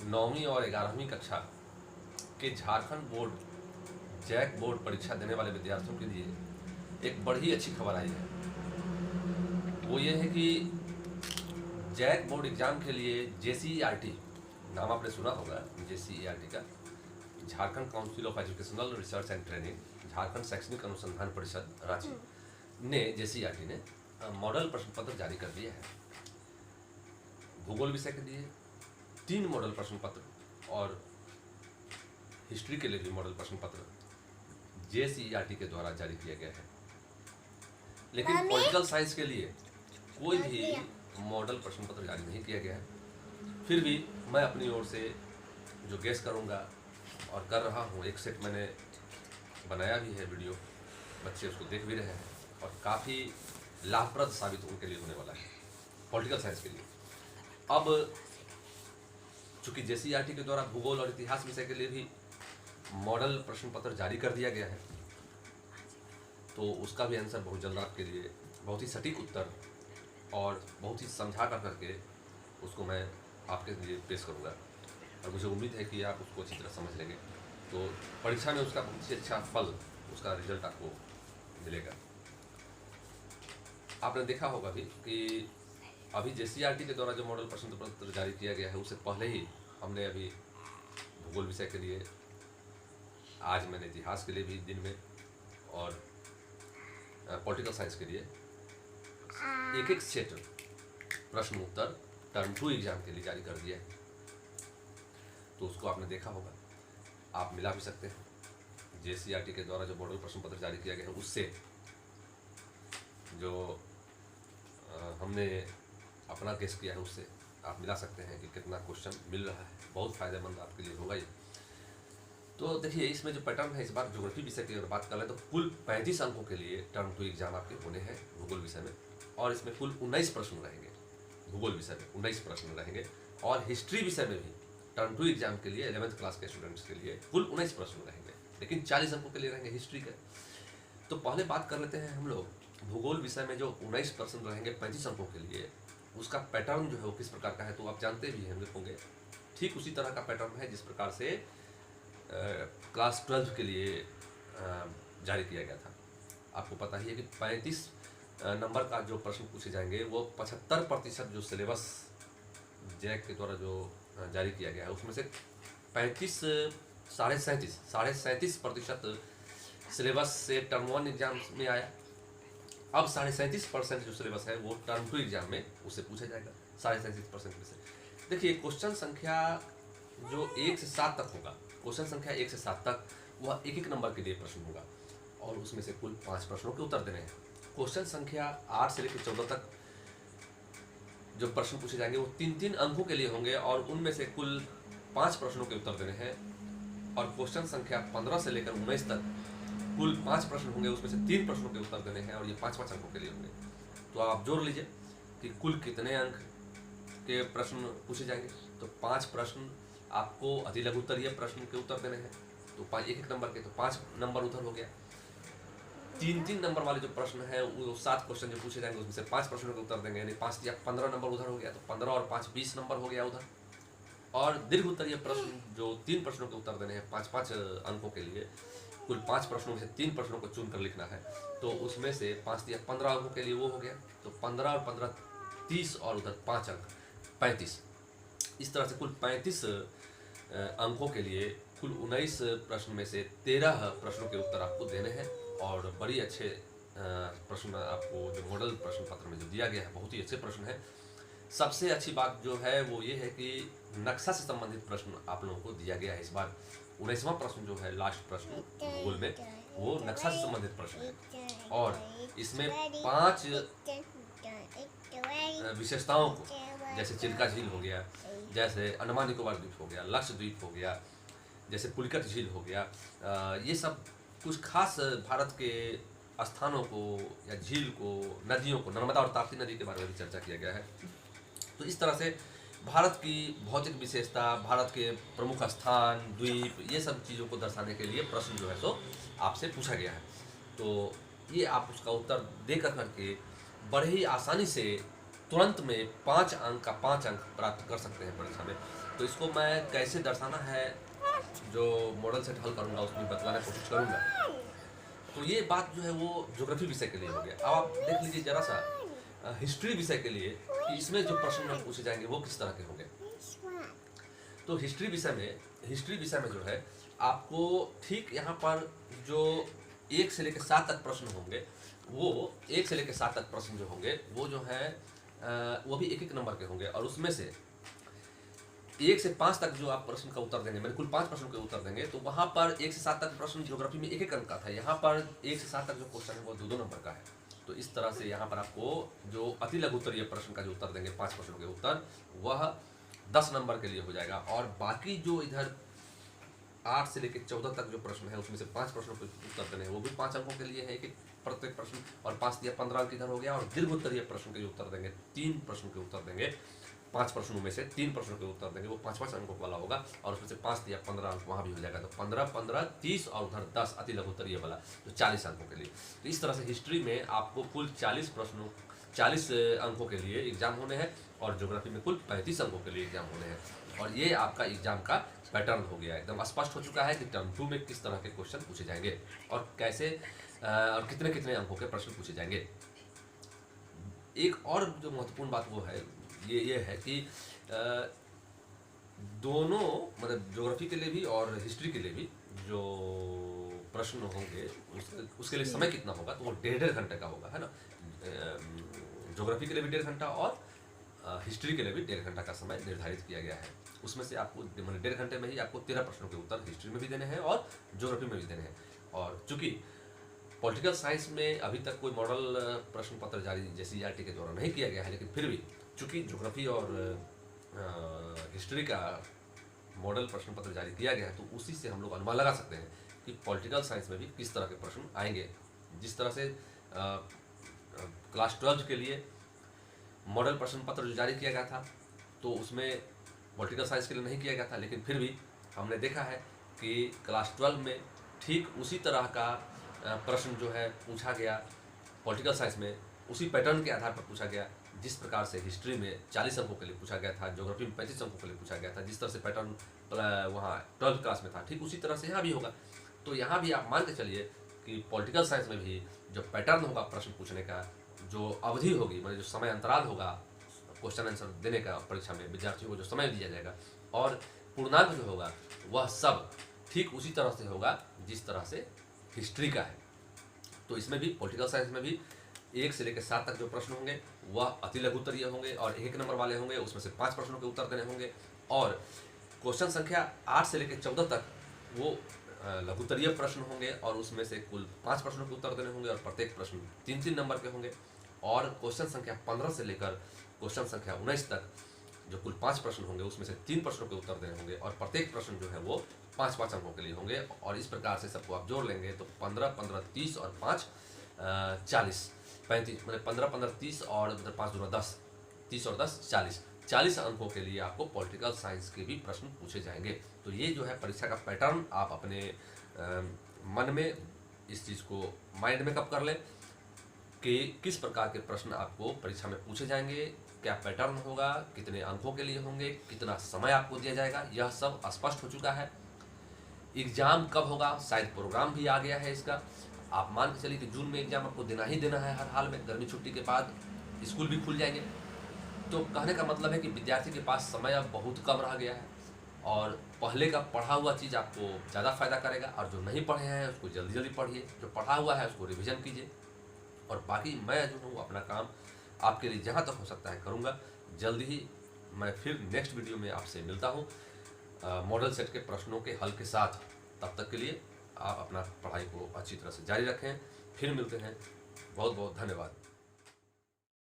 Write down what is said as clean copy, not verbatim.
9वीं और 11वीं कक्षा के झारखंड बोर्ड जैक बोर्ड परीक्षा देने वाले विद्यार्थियों के लिए एक बड़ी अच्छी खबर आई है। वो ये है कि जैक बोर्ड एग्जाम के लिए JCERT, नाम आपने सुना होगा JCERT का, Jharkhand council of educational research and training, Jharkhand शैक्षणिक अनुसंधान परिषद रांची ने JCERT ने मॉडल प्रश्न पत्र जारी कर दिया है। भूगोल विषय के लिए 3 मॉडल प्रश्न पत्र और हिस्ट्री के लिए भी मॉडल प्रश्न पत्र JCERT के द्वारा जारी किया गया है। लेकिन पॉलिटिकल साइंस के लिए कोई भी मॉडल प्रश्न पत्र जारी नहीं किया गया है। फिर भी मैं अपनी ओर से जो गेस करूंगा और कर रहा हूं, एक सेट मैंने बनाया भी है वीडियो, बच्चे उसको देख भी रहे हैं और काफ़ी लाभप्रद साबित उनके लिए होने वाला है पॉलिटिकल साइंस के लिए। अब चूंकि JCERT के द्वारा भूगोल और इतिहास विषय के लिए भी मॉडल प्रश्न पत्र जारी कर दिया गया है, तो उसका भी आंसर बहुत जल्द आपके लिए बहुत ही सटीक उत्तर और बहुत ही समझा कर करके उसको मैं आपके लिए पेश करूंगा और मुझे उम्मीद है कि आप उसको अच्छी तरह समझ लेंगे, तो परीक्षा में उसका बहुत ही अच्छा फल, उसका रिजल्ट आपको मिलेगा। आपने देखा होगा भी कि अभी JCERT के द्वारा जो मॉडल प्रश्न पत्र जारी किया गया है, उससे पहले ही हमने अभी भूगोल विषय के लिए, आज मैंने इतिहास के लिए भी दिन में और पॉलिटिकल साइंस के लिए एक सेट प्रश्न उत्तर टर्म 2 एग्जाम के लिए जारी कर दिया है। तो उसको आपने देखा होगा, आप मिला भी सकते हैं। JCERT के द्वारा जो मॉडल प्रश्न पत्र जारी किया गया है उससे जो हमने अपना गेस किया है उससे आप मिला सकते हैं कि कितना क्वेश्चन मिल रहा है। बहुत फायदेमंद आपके लिए होगा ये। तो देखिए, इसमें जो पैटर्न है, इस बार ज्योग्राफी विषय की अगर बात कर लें तो कुल 35 अंकों के लिए टर्म 2 एग्जाम आपके होने हैं भूगोल विषय में, और इसमें कुल 19 प्रश्न रहेंगे। भूगोल विषय में 19 प्रश्न रहेंगे और हिस्ट्री विषय में भी टर्म 2 एग्जाम के लिए 11th क्लास के स्टूडेंट्स के लिए कुल 19 प्रश्न रहेंगे, लेकिन 40 अंकों के लिए रहेंगे हिस्ट्री के। तो पहले बात कर लेते हैं हम लोग भूगोल विषय में जो 19 प्रश्न रहेंगे 35 अंकों के लिए, उसका पैटर्न जो है वो किस प्रकार का है, तो आप जानते भी होंगे। ठीक उसी तरह का पैटर्न है जिस प्रकार से क्लास 12 के लिए जारी किया गया था। आपको पता ही है कि 35 नंबर का जो प्रश्न पूछे जाएंगे वो 75% जो सिलेबस जैक के द्वारा जो जारी किया गया है उसमें से 37.5% सिलेबस से टर्म 1 एग्जाम में आया। अब 37.5% जो सिलेबस है वो टर्म 2 एग्जाम में उससे पूछा जाएगा 37.5% में से। देखिए, क्वेश्चन संख्या जो 1 से 7 तक होगा, क्वेश्चन संख्या 1 से 7 तक वह एक नंबर के लिए प्रश्न होगा और उसमें से कुल 5 प्रश्नों के उत्तर देने हैं। क्वेश्चन संख्या 8 से लेकर 14 तक जो प्रश्न पूछे जाएंगे वो 3-3 अंकों के लिए होंगे और उनमें से कुल 5 प्रश्नों के उत्तर देने हैं। और क्वेश्चन संख्या 15 से लेकर 19 तक कुल 5 प्रश्न होंगे, उसमें से 3 प्रश्नों के उत्तर देने हैं और ये 5-5 अंकों के लिए होंगे। तो आप जोड़ लीजिए कि कुल कितने अंक के प्रश्न पूछे जाएंगे। तो 5 प्रश्न आपको अति लघु उत्तरीय प्रश्न के उत्तर देने हैं, तो एक नंबर के, तो 5 नंबर उधर हो गया। 3-3 नंबर वाले जो प्रश्न है वो 7 क्वेश्चन जो पूछे जाएंगे उसमें से 5 प्रश्नों के उत्तर देंगे, यानी 5 या 15 नंबर उधर हो गया, तो 15 और 5 20 नंबर हो गया उधर। और दीर्घ उत्तरीय प्रश्न जो 3 प्रश्नों के उत्तर देने हैं 5-5 अंकों के लिए, कुल 5 प्रश्नों में से 3 प्रश्नों को चुनकर लिखना है, तो उसमें से 5 या 15 अंकों के लिए वो हो गया। तो 15 और 15 30 और उधर 5 अंक 35। इस तरह से कुल 35 अंकों के लिए कुल 19 प्रश्न में से 13 प्रश्नों के उत्तर आपको देने हैं और बड़ी अच्छे प्रश्न आपको जो मॉडल प्रश्न पत्र में जो दिया गया है बहुत ही अच्छे प्रश्न है। सबसे अच्छी बात जो है वो ये है कि नक्शा से संबंधित प्रश्न आप लोगों को दिया गया है। इस बार 19वां प्रश्न जो है, लास्ट प्रश्न भूगोल में, वो नक्शा से संबंधित प्रश्न है और इसमें 5 विशेषताओं को, जैसे चिल्का झील हो गया, जैसे अंडमान निकोबार द्वीप हो गया, लक्षद्वीप हो गया, जैसे पुलिकट झील हो गया, ये सब कुछ खास भारत के स्थानों को या झील को, नदियों को, नर्मदा और ताप्ती नदी के बारे में भी चर्चा किया गया है। तो इस तरह से भारत की भौतिक विशेषता, भारत के प्रमुख स्थान, द्वीप, ये सब चीज़ों को दर्शाने के लिए प्रश्न जो है सो आपसे पूछा गया है। तो ये आप उसका उत्तर दे कर करके बड़े ही आसानी से तुरंत में 5 अंक का 5 अंक प्राप्त कर सकते हैं परीक्षा में। तो इसको मैं कैसे दर्शाना है, जो मॉडल सेट हल करूँगा उसमें बतलाने की कोशिश करूँगा। तो ये बात जो है वो ज्योग्राफी विषय के लिए हो गया। अब आप देख लीजिए जरा सा हिस्ट्री विषय के लिए कि इसमें जो प्रश्न पूछे जाएंगे वो किस तरह के होंगे। तो हिस्ट्री विषय में जो है आपको ठीक यहाँ पर जो 1 से लेकर 7 तक प्रश्न होंगे, वो 1 से लेकर 7 तक प्रश्न जो होंगे वो जो है वो भी 1-1 नंबर के होंगे। और उसमें से 1 से 5 तक जो आप प्रश्न का उत्तर देंगे, मैंने कुल 5 प्रश्नों के उत्तर देंगे, तो वहाँ पर 1 से 7 तक प्रश्न ज्योग्राफी में 1-1 अंक का था। यहाँ पर 1 से 7 तक जो क्वेश्चन है वो 2-2 नंबर का है। तो इस तरह से यहाँ पर आपको जो अति लघु उत्तरीय प्रश्न का जो उत्तर देंगे 5 प्रश्नों के उत्तर, वह 10 नंबर के लिए हो जाएगा। और बाकी जो इधर 8 से लेकर 14 तक जो प्रश्न है उसमें से 5 प्रश्नों के उत्तर देने हैं, वो भी 5 अंकों के लिए है एक प्रत्येक प्रश्न, और 5 या 15 अंक इधर हो गया। और दीर्घ उत्तरीय प्रश्न के जो उत्तर देंगे 3 प्रश्नों के उत्तर देंगे, 5 प्रश्नों में से 3 प्रश्नों के उत्तर देंगे, वो 5-5 अंकों वाला होगा। और उसमें से 5 या 15 अंक वहाँ भी हो जाएगा। तो 15-15 30 और उधर 10 अति लघु उत्तरीय वाला, तो 40 अंकों के लिए। तो इस तरह से हिस्ट्री में आपको कुल 40 प्रश्नों 40 अंकों के लिए एग्जाम होने हैं, और ज्योग्राफी में कुल 35 अंकों के लिए एग्जाम होने हैं। और ये आपका एग्जाम का पैटर्न हो गया, एकदम स्पष्ट हो चुका है कि टर्म 2 में किस तरह के क्वेश्चन पूछे जाएंगे और कैसे और कितने कितने अंकों के प्रश्न पूछे जाएंगे। एक और जो महत्वपूर्ण बात वो है ये है कि दोनों मतलब ज्योग्राफी के लिए भी और हिस्ट्री के लिए भी जो प्रश्न होंगे उसके लिए समय कितना होगा, तो वो 1.5 घंटे का होगा, है ना। ज्योग्राफी के लिए भी 1.5 घंटा और हिस्ट्री के लिए भी 1.5 घंटा का समय निर्धारित किया गया है। उसमें से आपको मतलब 1.5 घंटे में ही आपको 13 प्रश्नों के उत्तर हिस्ट्री में भी देने हैं और ज्योग्राफी में भी देने हैं। और चूंकि पॉलिटिकल साइंस में अभी तक कोई मॉडल प्रश्न पत्र जारी जैसे ERT के द्वारा नहीं किया गया है, लेकिन फिर भी चूंकि ज्योग्राफी और हिस्ट्री का मॉडल प्रश्न पत्र जारी किया गया है, तो उसी से हम लोग अनुमान लगा सकते हैं कि पॉलिटिकल साइंस में भी किस तरह के प्रश्न आएंगे। जिस तरह से क्लास 12 के लिए मॉडल प्रश्न पत्र जो जारी किया गया था, तो उसमें पॉलिटिकल साइंस के लिए नहीं किया गया था, लेकिन फिर भी हमने देखा है कि क्लास 12 में ठीक उसी तरह का प्रश्न जो है पूछा गया पॉलिटिकल साइंस में, उसी पैटर्न के आधार पर पूछा गया। जिस प्रकार से हिस्ट्री में 40 अंकों के लिए पूछा गया था, ज्योग्राफी में 35 अंकों के लिए पूछा गया था, जिस तरह से पैटर्न वहाँ 12th क्लास में था, ठीक उसी तरह से यहाँ भी होगा। तो यहाँ भी आप मान के चलिए कि पॉलिटिकल साइंस में भी जो पैटर्न होगा प्रश्न पूछने का, जो अवधि होगी मतलब जो समय अंतराल होगा क्वेश्चन आंसर देने का, परीक्षा में विद्यार्थियों को जो समय दिया जाएगा और पूर्णांक जो होगा वह सब ठीक उसी तरह से होगा जिस तरह से हिस्ट्री का है। तो इसमें भी पॉलिटिकल साइंस में भी 1 से लेकर 7 तक जो प्रश्न होंगे वह अति लघु उत्तरीय होंगे और 1 नंबर वाले होंगे, उसमें से 5 प्रश्नों के उत्तर देने होंगे। और क्वेश्चन संख्या 8 से लेकर 14 तक वो लघु उत्तरीय प्रश्न होंगे और उसमें से कुल 5 प्रश्नों के उत्तर देने होंगे और प्रत्येक प्रश्न 3-3 नंबर के होंगे। और क्वेश्चन संख्या 15 से लेकर क्वेश्चन संख्या 19 तक जो कुल 5 प्रश्न होंगे उसमें से 3 प्रश्नों के उत्तर देने होंगे और प्रत्येक प्रश्न जो है वो 5-5 अंकों के लिए होंगे। और इस प्रकार से सबको आप जोड़ लेंगे तो 15-15 30 और 5 40 35 मतलब 15-15 30 और 5 दूना 10 30 और 10 40 अंकों के लिए आपको पॉलिटिकल साइंस के भी प्रश्न पूछे जाएंगे। तो ये जो है परीक्षा का पैटर्न आप अपने मन में इस चीज़ को माइंड में कब कर लें कि किस प्रकार के प्रश्न आपको परीक्षा में पूछे जाएंगे, क्या पैटर्न होगा, कितने अंकों के लिए होंगे, कितना समय आपको दिया जाएगा, यह सब स्पष्ट हो चुका है। एग्ज़ाम कब होगा, शायद प्रोग्राम भी आ गया है इसका। आप मान के चलिए कि जून में एग्ज़ाम आपको देना ही देना है हर हाल में। गर्मी छुट्टी के बाद स्कूल भी खुल जाएंगे, तो कहने का मतलब है कि विद्यार्थी के पास समय अब बहुत कम रह गया है और पहले का पढ़ा हुआ चीज़ आपको ज़्यादा फायदा करेगा। और जो नहीं पढ़े हैं उसको जल्दी जल्दी पढ़िए, जो पढ़ा हुआ है उसको रिविज़न कीजिए। और बाकी मैं जो हूँ अपना काम आपके लिए जहाँ तक हो सकता है करूँगा। जल्दी ही मैं फिर नेक्स्ट वीडियो में आपसे मिलता हूँ मॉडल सेट के प्रश्नों के हल के साथ। तब तक के लिए आप अपना पढ़ाई को अच्छी तरह से जारी रखें। फिर मिलते हैं। बहुत बहुत धन्यवाद।